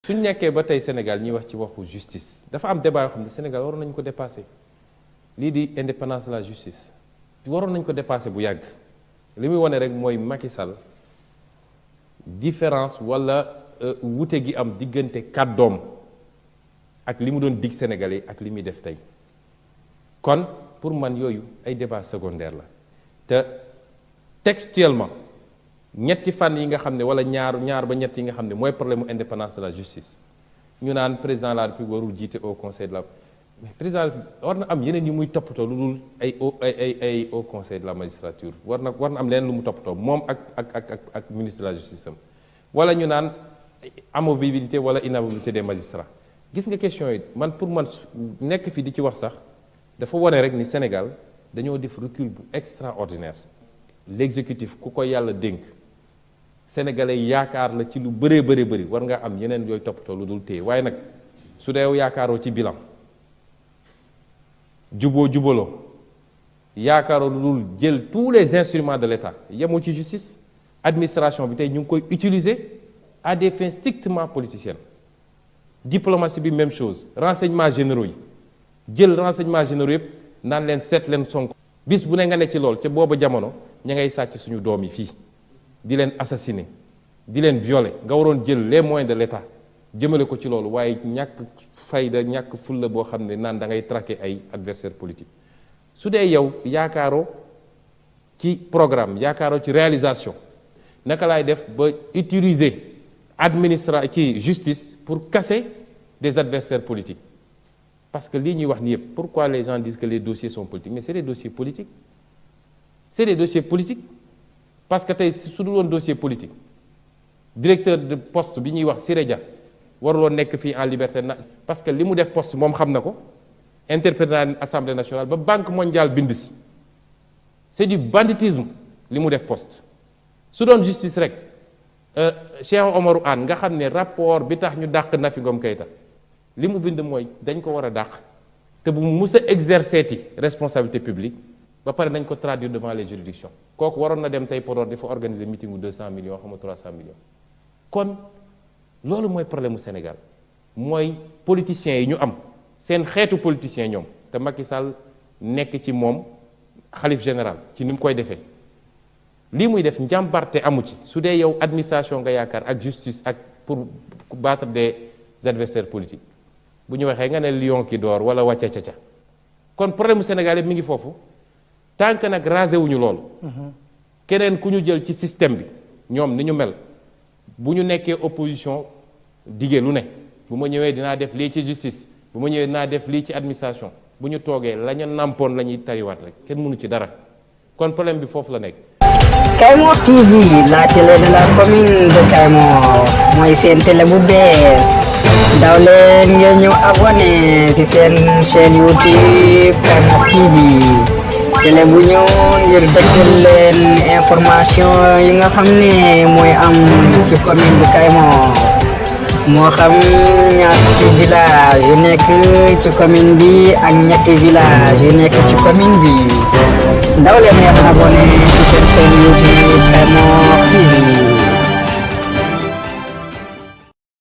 suñ nekkee ba tey Sénégal ñuy wax ci waxu justice dafa am débat yoo xam ne Sénégal waroon nañu ko dépasser lii di indépendance de la justice waroon nañu ko dépasser bu yàgg li muy wane rek mooy Macky Sall différence wala wute gi am diggante kàddoom ak li mu doon dig Sénégalais ak li muy def tey kon pour man yooyu ay débat secondaire la te textuellement ñetti fan yi nga xam ne wala ñaar ba ñett yi nga xam ne mooy problème mu indépendance de la justice ñu naan président de la République warul jiite au conseil de la mais président war na am yeneen yi muy toppatoo lu dul ay au conseil de la magistrature war na am leneen lu mu toppatoo moom ak ministre de la justice am wala ñu naan amovibilité wala inamovibilité des magistrats gis nga question yi man pour man nekk fi di ci wax sax dafa wane rek ni Sénégal dañoo def recul bu extraordinaire l'exécutif ku ko yàlla dénk sénégalais yaakaar la ci lu bëree bëri war nga am yeneen yooyu toppatoo lu dul téye waaye nag su dee yaakaaroo ci bilan jubaloo yaakaaroo lu dul jël tous les instruments de l'État yemul ci justice administration bi tey ñu ngi koy utiliser à des fins strictement politiciennes diplomatie bi même chose renseignements généraux yi jël renseignements généraux yëpp naan leen seet leen Sonko bis bu ne nga ne ci lool ca booba jamono ña ngay sàcc suñu doom yi fii di leen assassiner di leen violer nga waroon jël les moyens de l'État jëmale ko ci loolu waaye ñàkk fayda ñàkk fulla boo xam ne naan da ngay traquer ay adversaires politiques su dee yow yaakaaroo ci programme yaakaaroo ci réalisation naka laay def ba utiliser ci justice pour casser des adversaires politiques parce que lii ñuy wax ni yëpp pourquoi les gens disent que les dossiers sont politiques mais c'est des dossiers politiques c'est des dossiers politiques parce que tey su dul woon dossier politique directeur de poste bi ñuy wax Siré Dia waruloon nekk fii en liberté na parce que li mu def poste moom xam na ko interprété na assemblée nationale ba banque mondiale bind si c'est du banditisme li mu def poste su doon justice rek Cheikh Omarou Anne nga xam ne rapport bi tax ñu dàq Nafi Ngom Keïta li mu bind mooy dañ ko war a dàq te bu mu mus a exercer ti responsabilité publique ba pare nañ ko traduire devant les juridictions kooku waroon na dem tey Podor dafa organiser meeting bu 200 millions xam nga 300 millions kon loolu mooy problème mu Sénégal mooy politiciens yi ñu am seen xeetu politiciens ñoom te Macky Sall nekk ci moom xalif général ci ni mu koy defee lii muy def njàmbarte amu ci su dee yow administration nga yaakaar ak justice ak pour battre des adversaires politiques bu ñu waxee nga ne lion ki door wala wàcca ca kon problème mu Sénégal yëpp mi ngi foofu tant que nag rasé wuñu loolu keneen ku ñu jël ci système bi ñoom ni ñu mel bu ñu nekkee opposition digee lu ne bu ma ñëwee dinaa def lii ci justice bu ma ñëwee dinaa def lii ci administration bu ñu toogee la ñu nàmpoon la ñuy tariwaat rek kenn mënu ci dara kon problème bi foofu la nekk. Kaymor TV la télé de la commune de Kaymor mooy seen télé bu bees daw leen ngeen ñëw abonné ci seen chaîne YouTube Kaymor TV télé bu ñëw ngir dëggal leen information yi nga xam ne mooy am ci commune bu Kaymor moo xam ñaati village yu nekk ci commune bi ak ñetti village yu nekk ci commune bi daw leen ngeen abonné ci seen chaîne YouTube Kaymor TV